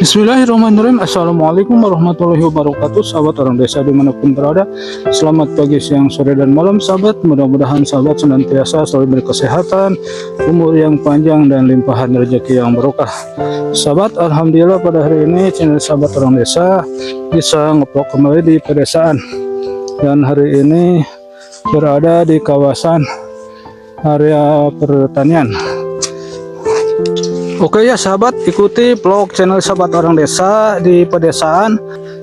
Bismillahirrahmanirrahim. Assalamualaikum warahmatullahi wabarakatuh. Sahabat orang desa dimanapun berada, selamat pagi, siang, sore, dan malam sahabat. Mudah-mudahan sahabat senantiasa selalu berkesehatan, umur yang panjang, dan limpahan rezeki yang berkah. Sahabat, alhamdulillah pada hari ini channel sahabat orang desa bisa ngevlog kembali di pedesaan. Dan hari ini berada di kawasan area pertanian. Oke ya sahabat, ikuti vlog channel sahabat orang desa di pedesaan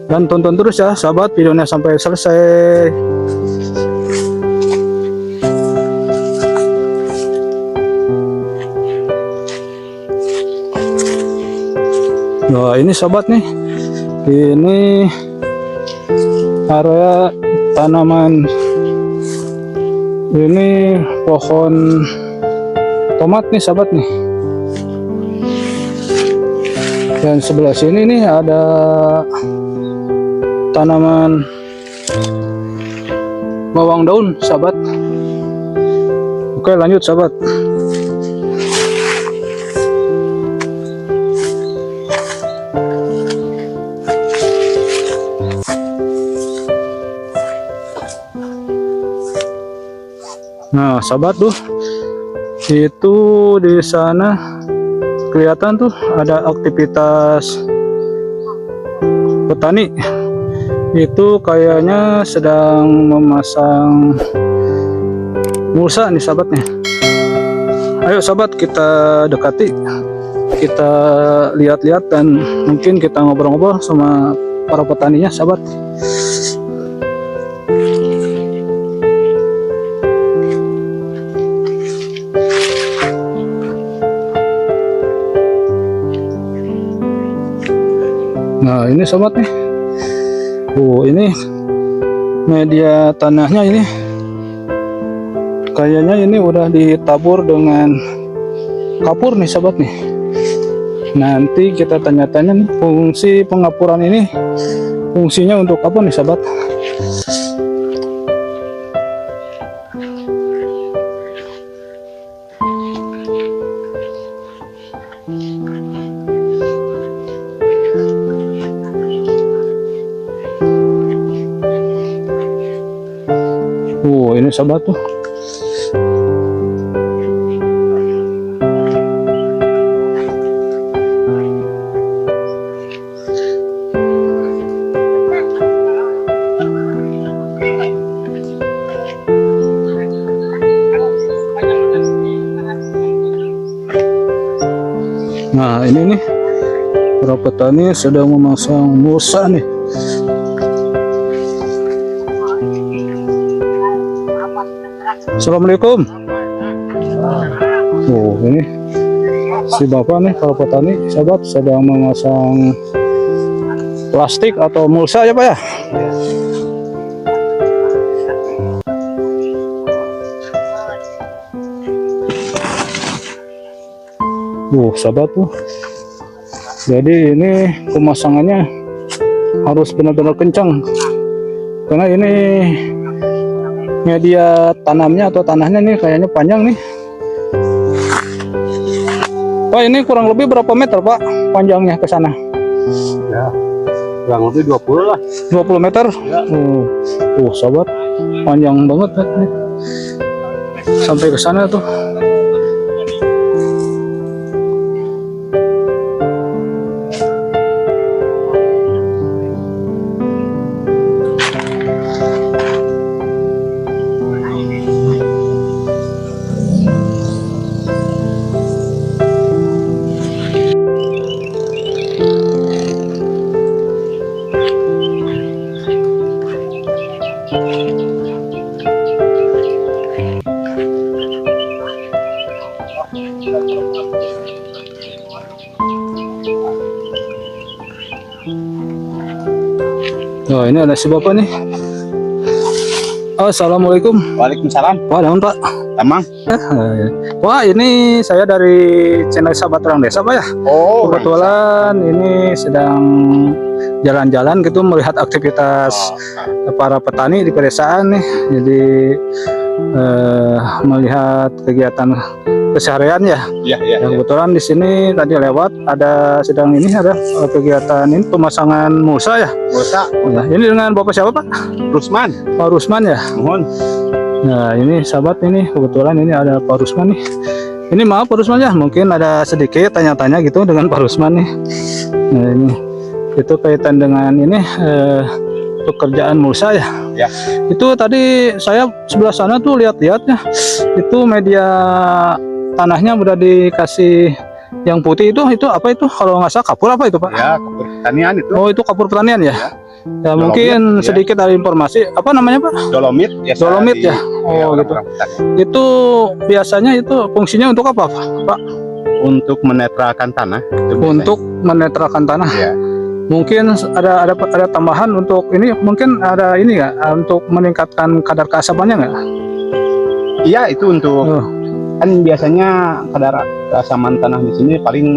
dan tonton terus ya sahabat videonya sampai selesai. Nah ini sahabat nih, ini area tanaman, ini pohon tomat nih sahabat nih. Dan sebelah sini nih ada tanaman bawang daun sahabat. Oke lanjut sahabat. Nah sahabat tuh, itu di sana kelihatan tuh ada aktivitas petani, itu kayaknya sedang memasang mulsa nih sahabatnya. Ayo sahabat kita dekati, kita lihat-lihat dan mungkin kita ngobrol-ngobrol sama para petaninya sahabat. Nah ini sobat nih, ini media tanahnya ini kayaknya ini udah ditabur dengan kapur nih sobat nih. Nanti kita tanya-tanya nih fungsi pengapuran ini, fungsinya untuk apa nih sobat. Ini sahabat tuh. Nah ini nih, para petani sedang memasang mulsa nih. Assalamualaikum. Ini si bapak nih, para petani sahabat sedang memasang plastik atau mulsa ya pak ya. Sahabat tuh, jadi ini pemasangannya harus benar-benar kencang karena ini media tanamnya atau tanahnya nih kayaknya panjang nih Pak. Ini kurang lebih berapa meter Pak panjangnya ke sana? Ya kurang lebih 20 lah. 20 meter ya. Sahabat panjang banget nih, sampai ke sana tuh. Oh, ini ada si bapak nih. Oh, assalamualaikum. Waalaikumsalam. Wah, naon Pak? Tamang. Wah, ini saya dari channel Sahabat Orang Desa Pak ya. Oh, Kebetulan ini sedang jalan-jalan gitu melihat aktivitas para petani di pedesaan nih. Jadi melihat kegiatan keseharian ya. Iya. Ya, kebetulan di sini tadi lewat ada kegiatan ini pemasangan mulsa ya. Mulsa. Ya, ini dengan Bapak siapa Pak? Rusman. Pak Rusman ya. Mohon. Nah, ini sahabat ini kebetulan ini ada Pak Rusman nih. Ini maaf Pak Rusman ya, mungkin ada sedikit tanya-tanya gitu dengan Pak Rusman nih. Nah, ini itu kaitan dengan ini pekerjaan mulsa ya. Ya. Itu tadi saya sebelah sana tuh lihat-lihat ya. Itu media tanahnya udah dikasih yang putih itu apa itu? Kalau nggak salah kapur apa itu Pak? Ya, kapur pertanian itu. Oh, itu kapur pertanian ya. Ya, Dolomit, mungkin ya. sedikit ada informasi apa namanya Pak? Dolomit ya. Dolomit ya. Oh, gitu. Itu biasanya itu fungsinya untuk apa Pak? Untuk menetralkan tanah. Itu Untuk menetralkan tanah. Ya. Mungkin ada tambahan untuk ini, mungkin ada ini nggak untuk meningkatkan kadar keasamannya nggak? Iya, itu untuk Oh, kan biasanya kadar keasaman tanah di sini paling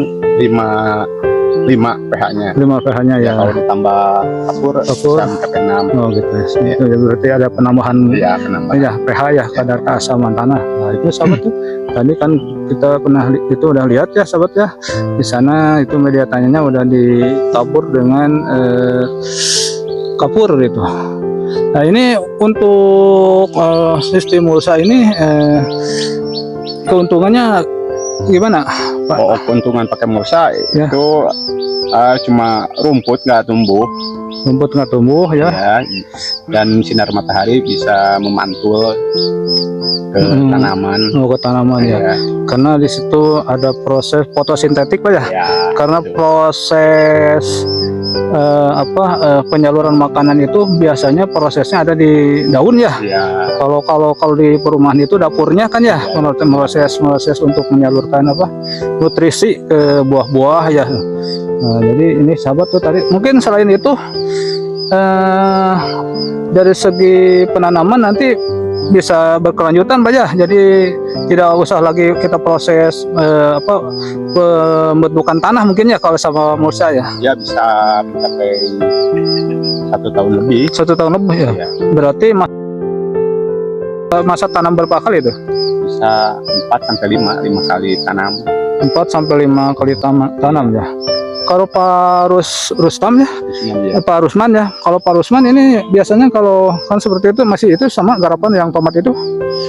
5 pH-nya. 5 pH-nya ya. Kalau ditambah kapur sampai 6. Oh gitu ya. Itu ya, berarti ada penambahan Iya, penambahan. ya pH ya, kadar keasaman tanah. Nah, itu sahabat tuh. Tadi kan kita pernah itu udah lihat ya sahabat ya. Di sana itu media tanahnya udah ditabur dengan kapur gitu. Nah, ini untuk sistem mulsa ini keuntungannya gimana Pak? Oh, keuntungan pakai mulsa Ya. itu cuma rumput nggak tumbuh Rumput nggak tumbuh ya. ya, dan sinar matahari bisa memantul ke tanaman. Oh, ke tanaman ya. Ya, Karena di situ ada proses fotosintetik Pak ya. ya, Karena betul. proses penyaluran makanan itu biasanya prosesnya ada di daun ya. Ya, Kalau di perumahan itu dapurnya kan ya, proses untuk menyalurkan nutrisi ke buah-buah ya. Nah, jadi ini sahabat tuh tadi mungkin selain itu dari segi penanaman nanti bisa berkelanjutan Pak ya. Jadi tidak usah lagi kita proses pembentukan tanah mungkin ya kalau sama mulsa ya. ya bisa mencapai 1 tahun lebih. 1 tahun lebih ya. Ya, Berarti masa tanam berapa kali itu? bisa 4 sampai 5 kali tanam. 4 sampai 5 kali tanam ya. Kalau Pak Rustam ya, Khususnya Pak Rusman ya. Kalau Pak Rusman ini biasanya kalau kan seperti itu masih itu sama garapan yang tomat itu.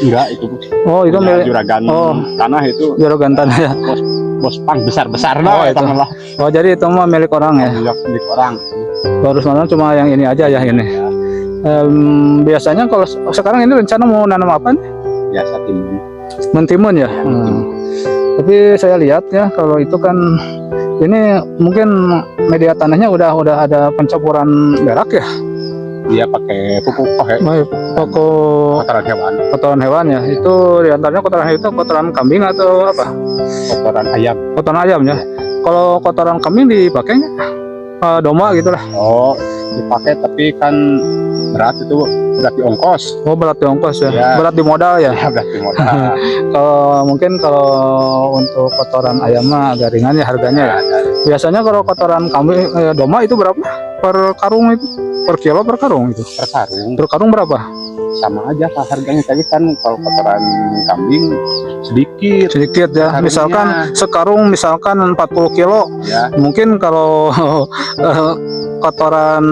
enggak itu. Oh, itu punya milik juragan tanah itu juragan tanah ya. bos pang besar-besar Oh, lah itu. lah. Oh, jadi itu mah milik orang ya. Milik orang. Pak Rusman cuma yang ini aja ya ini. Biasanya kalau sekarang ini rencana mau nanam apa nih? Biasa timun. Mentimun ya. Tapi saya lihat ya kalau itu kan ini mungkin media tanahnya udah ada pencampuran berak ya. Dia pakai pupuk Kotoran hewan ya. Itu diantaranya kotoran kambing atau apa? kotoran ayam. Kotoran ayam ya. Kalau kotoran kambing dipakai nggak? Domba gitulah. Oh, dipakai tapi kan berat itu, berat di ongkos. Oh, berat di ongkos ya. Ya. Berat di modal ya. Ya, berat di modal. Kalau untuk kotoran ayam mah agak ringan ya harganya ya. Biasanya kalau kotoran kambing domba itu berapa per karung itu? Per kilo per karung itu? Per karung Per karung berapa? sama aja lah harganya, tapi kan kalau kotoran kambing sedikit Sedikit ya. Karungnya. Misalkan sekarung misalkan 40 kilo. ya. Mungkin kalau kotoran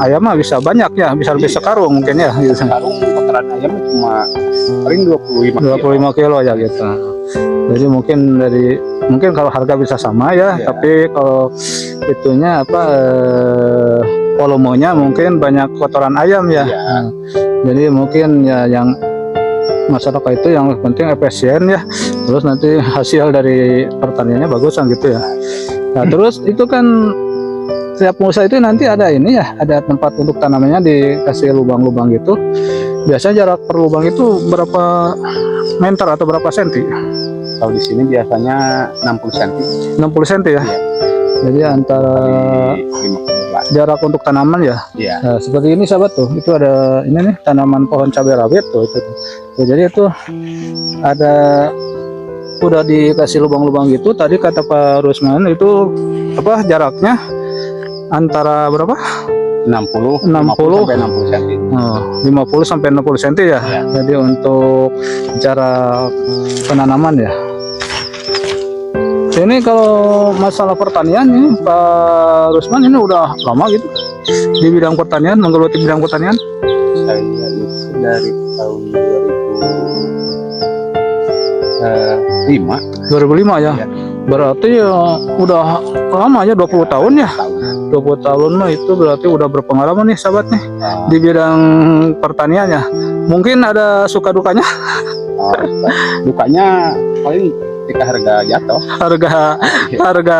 ayam mah bisa banyak ya, bisa lebih Iya. sekarung mungkin ya gitu. Karung kotoran ayam cuma paling 25 kilo ya gitu. Jadi mungkin kalau harga bisa sama ya, Iya. tapi kalau itunya volumenya mungkin banyak kotoran ayam ya. Iya. Nah, jadi mungkin ya yang masyarakat itu yang penting efisien ya, terus nanti hasil dari pertaniannya bagusan gitu ya. Nah terus itu kan setiap mulsa itu nanti ada ini ya, ada tempat untuk tanamannya dikasih lubang-lubang gitu. Biasanya jarak per lubang itu berapa meter atau berapa senti? Kalau di sini biasanya 60 cm. 60 cm ya. Iya. Jadi antara jarak untuk tanaman ya. Iya. Nah, seperti ini sahabat tuh, itu ada ini nih tanaman pohon cabai rawit tuh itu. Tuh, jadi itu ada udah dikasih lubang-lubang gitu. Tadi kata Pak Rusman itu apa jaraknya antara berapa? 60 60 sampai 60 cm. Oh, 50 sampai 60 cm ya. Iya. Jadi untuk jarak penanaman ya. Ini kalau masalah pertanian nih Pak Rusman ini udah lama gitu di bidang pertanian, menggeluti bidang pertanian. Saya itu dari tahun 2005 ya. Iya. Berarti ya udah lama ya 20 tahun ya. tahun. 20 tahun mah itu berarti udah berpengalaman nih sahabat nih di bidang pertaniannya. Mungkin ada suka dukanya. Dukanya paling ketika harga jatuh. harga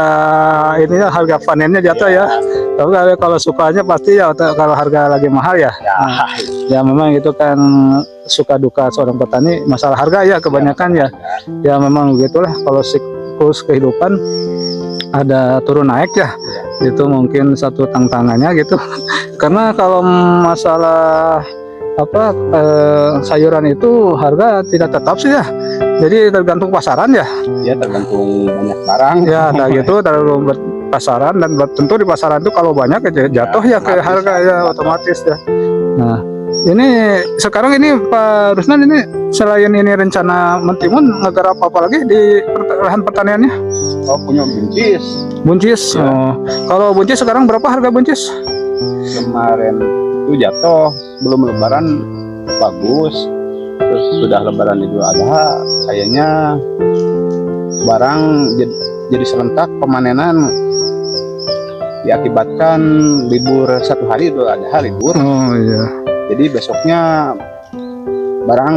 ini ya harga panennya jatuh ya. Tapi kalau sukanya pasti ya kalau harga lagi mahal ya. Ya memang itu kan suka duka seorang petani masalah harga ya kebanyakan ya. Ya memang begitulah kalau siklus kehidupan ada turun naik ya. Itu mungkin satu tantangannya gitu. Karena kalau masalah apa sayuran itu harga tidak tetap sih ya. Jadi tergantung pasaran ya. Ya tergantung banyak barang. Ya, nah gitu tergantung pasaran dan tentu di pasaran itu kalau banyak ya jatuh ya ke harga ya otomatis ya. Nah, ini sekarang ini Pak Rusman ini selain ini rencana mentimun ngegarap apa lagi di lahan pertaniannya? Oh punya buncis. Buncis. Ya. Oh. Kalau buncis sekarang berapa harga buncis? Kemarin itu jatuh sebelum lebaran bagus. Terus sudah lebaran Idul Adha kayaknya barang jadi serentak pemanenan diakibatkan libur satu hari Idul Adha libur. Oh iya. Jadi besoknya barang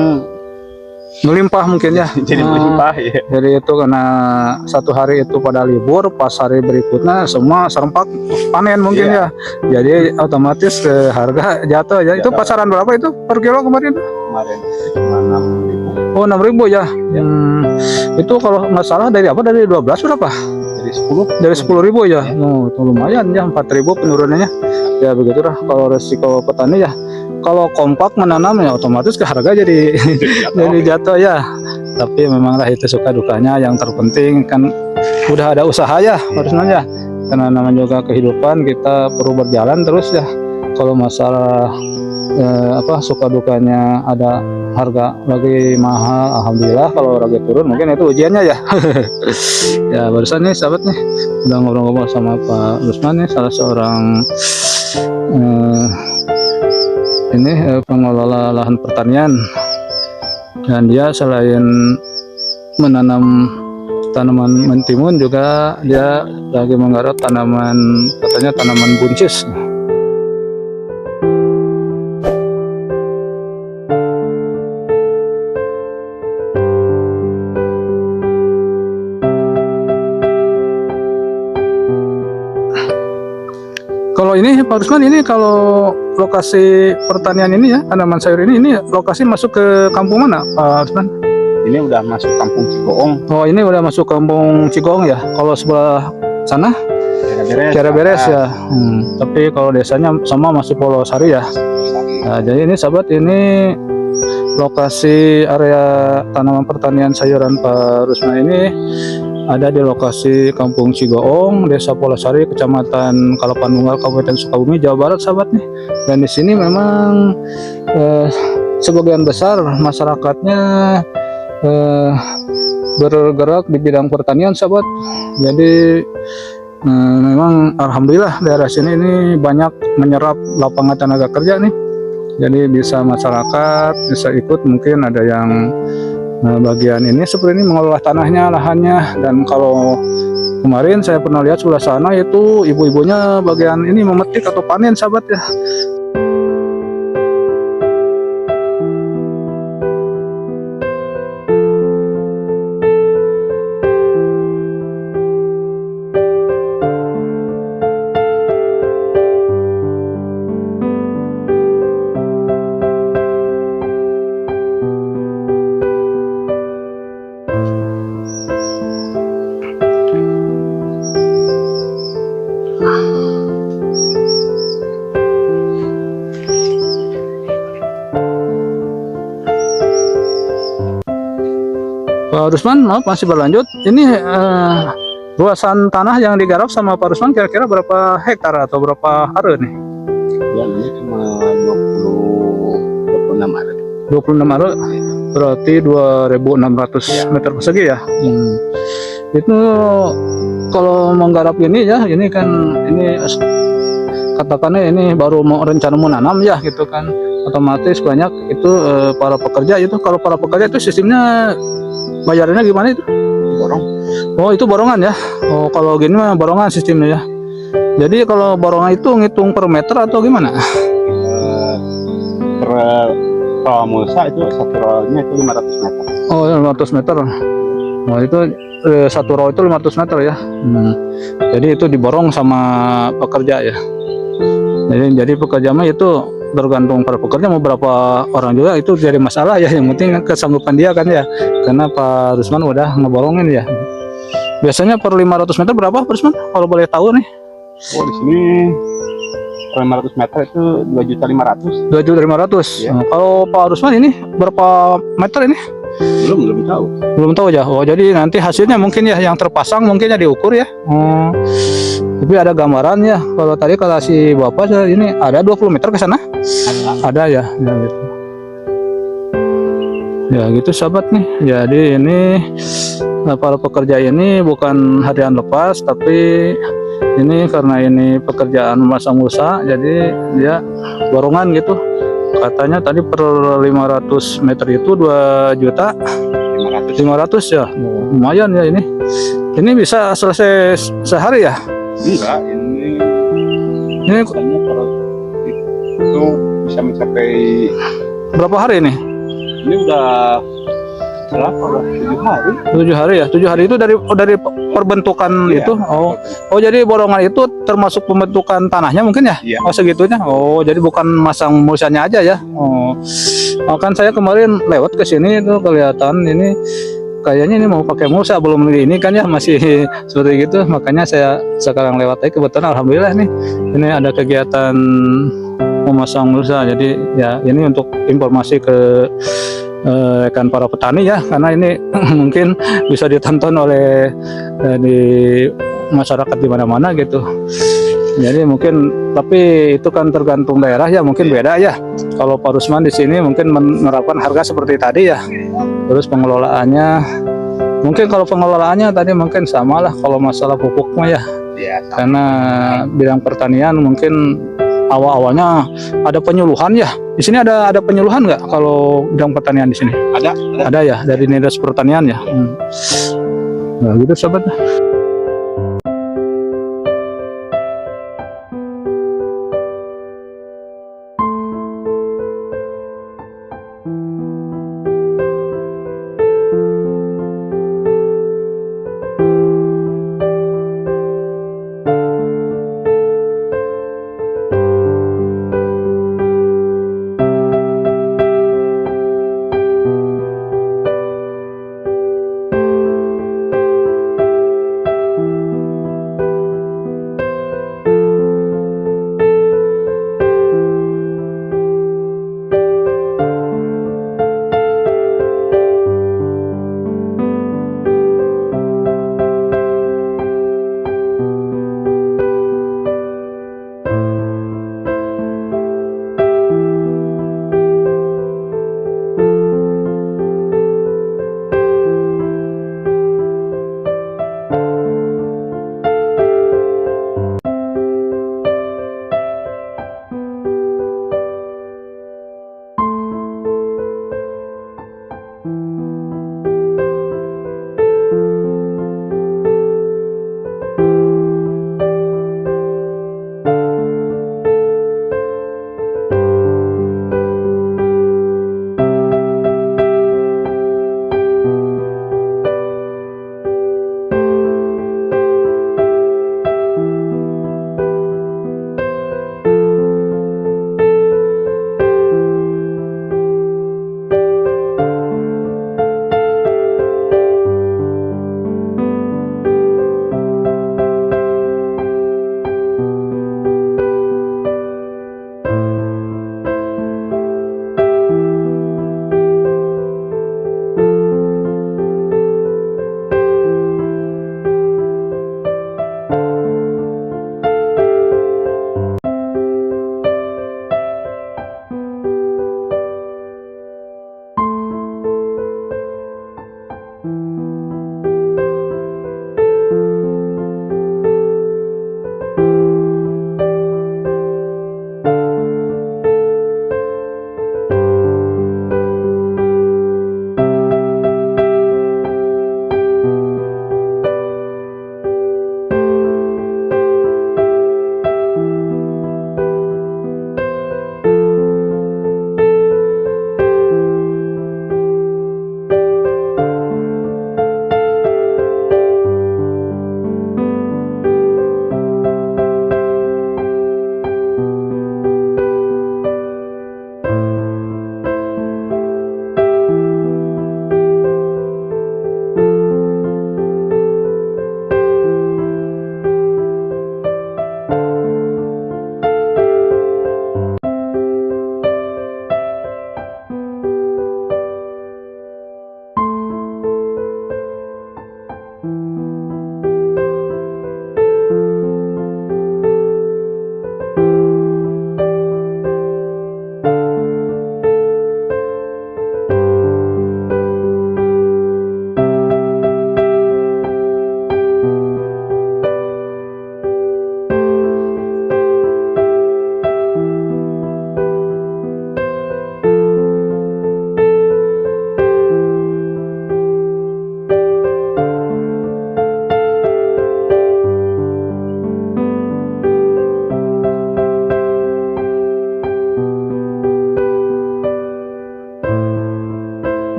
Melimpah mungkin ya. jadi melimpah ya. Jadi itu karena satu hari itu pada libur, pas hari berikutnya semua serempak panen mungkin ya. Jadi otomatis harga jatuh ya. Itu pasaran berapa itu per kilo kemarin? Kemarin cuma 6.000. Oh 6.000 ya. Itu kalau nggak salah dari apa? Dari 12 berapa? Dari 10. Dari 10.000 ya. Oh, itu lumayan ya 4.000 penurunannya. Ya begitulah kalau resiko petani ya. Kalau kompak menanam ya otomatis ke harga jadi jadi jatuh ya. Tapi memanglah itu suka dukanya. Yang terpenting kan udah ada usaha ya harusnya ya. Karena namanya juga kehidupan kita perlu berjalan terus ya. Kalau masalah suka dukanya ada harga lagi mahal, alhamdulillah. Kalau lagi turun mungkin itu ujiannya ya. Ya barusan nih sahabat nih udah ngobrol-ngobrol sama Pak Rusman nih salah seorang pengelola lahan pertanian, dan dia selain menanam tanaman mentimun juga dia lagi menggarap katanya tanaman buncis. Kalau ini Pak Rusman, ini kalau lokasi pertanian ini ya, tanaman sayur ini lokasi masuk ke kampung mana Pak Rusman? Ini udah masuk kampung Cigoong. Oh ini udah masuk kampung Cigoong ya. Kalau sebelah sana Kira beres ya. Tapi kalau desanya sama masih Polosari ya. Nah, jadi ini sahabat, ini lokasi area tanaman pertanian sayuran Pak Rusman ini ada di lokasi Kampung Cigoong, Desa Polosari, Kecamatan Kalapanunggal, Kabupaten Sukabumi, Jawa Barat, sahabat nih. Dan di sini memang sebagian besar masyarakatnya bergerak di bidang pertanian, sahabat. Jadi memang alhamdulillah daerah sini ini banyak menyerap lapangan tenaga kerja nih. Jadi bisa masyarakat bisa ikut, mungkin ada yang bagian ini seperti ini mengelola tanahnya, lahannya. Dan kalau kemarin saya pernah lihat sebelah sana itu ibu-ibunya bagian ini memetik atau panen, sahabat ya. Pak Rusman, maaf masih berlanjut. Ini luasan tanah yang digarap sama Pak Rusman kira-kira berapa hektar atau berapa are nih? Ya, ini cuma 26 are. 26 are, berarti 2.600 meter persegi ya. Itu kalau menggarap ini ya, ini kan ini katakannya ini baru mau rencana mau nanam ya gitu kan, otomatis banyak itu para pekerja itu. Kalau para pekerja itu sistemnya bayarannya gimana itu? Borong. Oh itu borongan ya. Oh kalau gini mah borongan sistemnya ya. Jadi kalau borongan itu ngitung per meter atau gimana? Per row mulsa itu satu rownya itu 500 meter. Oh 500 meter. Oh itu satu row itu 500 meter ya. Jadi itu diborong sama pekerja ya. Jadi pekerja mah itu tergantung para pekerja mau berapa orang juga itu jadi masalah ya. Yang penting kesanggupan dia kan ya. Karena Pak Rusman udah ngeborongin ya. Biasanya per 500 meter berapa Pak Rusman? Kalau boleh tahu nih. Oh di sini per 500 meter itu 2.500.000. 2.500.000. Ya. Nah, kalau Pak Rusman ini berapa meter ini? Belum tahu. Belum tahu ya. Oh jadi nanti hasilnya mungkin ya yang terpasang mungkin ya diukur ya. Tapi ada gambarannya. Kalau tadi kalau si Bapak ini ada 20 meter ke sana? Ada ya. Ya gitu. Ya gitu sahabat nih. Jadi ini para pekerja ini bukan harian lepas tapi ini karena ini pekerjaan masa musa jadi dia borongan gitu. Katanya tadi per 500 meter itu 2.500.000 ya. Lumayan ya ini. Ini bisa selesai sehari ya? Enggak, ini katanya kalau itu bisa mencapai berapa hari ini? ini udah berapa? 7 hari. 7 hari ya. 7 hari itu dari perbentukan Iya. itu. Oh jadi borongan itu termasuk pembentukan tanahnya mungkin ya? Iya. Oh segitunya. Oh jadi bukan masang mulsanya aja ya. Oh kan saya kemarin lewat ke sini itu kelihatan ini kayaknya ini mau pakai mulsa belum ini kan ya masih seperti gitu. Makanya saya sekarang lewat aja kebetulan alhamdulillah nih ini ada kegiatan memasang mulsa. Jadi ya ini untuk informasi ke rekan para petani ya karena ini mungkin bisa ditonton oleh di masyarakat di mana-mana gitu. Jadi mungkin tapi itu kan tergantung daerah ya mungkin beda ya. Kalau Pak Rusman di sini mungkin menerapkan harga seperti tadi ya. Terus pengelolaannya mungkin kalau pengelolaannya tadi mungkin sama lah kalau masalah pupuk mah ya. Ya, Karena bidang pertanian mungkin awal-awalnya ada penyuluhan ya. Di sini ada penyuluhan nggak kalau bidang pertanian di sini? ada. Ada ya dari dinas pertanian ya. Nah gitu sahabat.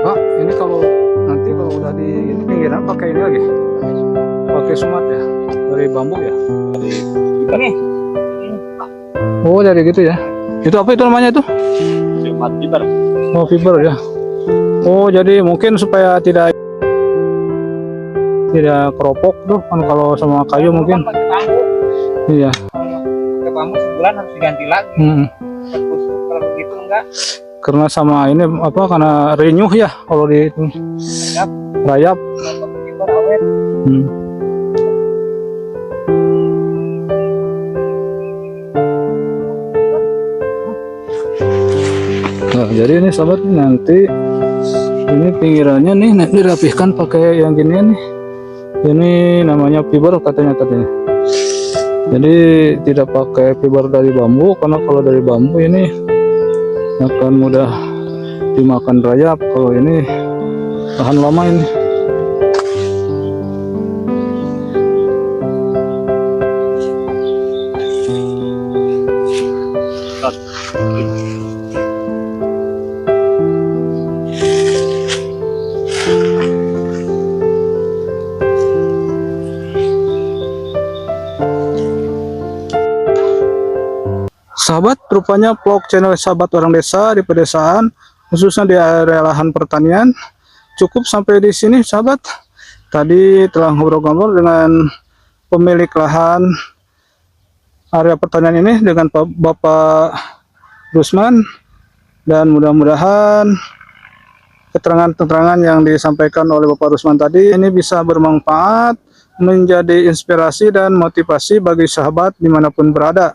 Pak, ini kalau nanti kalau udah di ini pinggiran pakai ini lagi, pakai sumat ya, dari bambu ya. Ini Oh, dari gitu ya. Itu apa itu namanya itu? Jumat fiber. Oh, fiber ya. Oh, jadi mungkin supaya tidak keropok tuh kan kalau sama kayu mungkin. Pakai bambu. Iya. Pakai bambu sebulan harus diganti lagi. Tertusuk kalau begitu enggak. Karena sama ini apa karena renyuh ya kalau di itu rayap. Kalau fiber awet. Nah, jadi ini sahabat nanti ini pinggirannya nih dirapihkan pakai yang gini nih. Ini namanya fiber katanya tadinya. Jadi tidak pakai fiber dari bambu karena kalau dari bambu ini akan mudah dimakan rayap. Kalau ini tahan lama ini. Sahabat, rupanya vlog channel Sahabat Orang Desa di pedesaan, khususnya di area lahan pertanian, cukup sampai di sini, sahabat. Tadi telah ngobrol-ngobrol dengan pemilik lahan area pertanian ini dengan Bapak Rusman, dan mudah-mudahan keterangan-keterangan yang disampaikan oleh Bapak Rusman tadi ini bisa bermanfaat, menjadi inspirasi dan motivasi bagi sahabat dimanapun berada.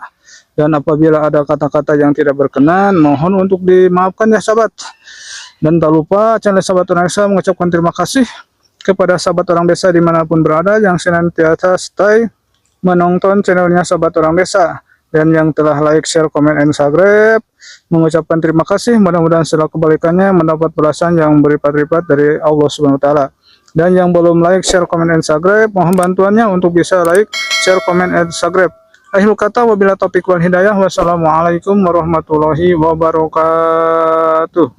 Dan apabila ada kata-kata yang tidak berkenan, mohon untuk dimaafkan ya sahabat. Dan tak lupa channel Sahabat Orang Desa mengucapkan terima kasih kepada sahabat orang desa dimanapun berada yang senantiasa stay menonton channelnya Sahabat Orang Desa. Dan yang telah like, share, komen, and subscribe, mengucapkan terima kasih. Mudah-mudahan setelah kebalikannya mendapat balasan yang berlipat-lipat dari Allah Subhanahu Wa Taala. Dan yang belum like, share, komen, and subscribe, mohon bantuannya untuk bisa like, share, komen, and subscribe. Akhirul kata, wabillahi taufiq wal hidayah. Wassalamualaikum warahmatullahi wabarakatuh.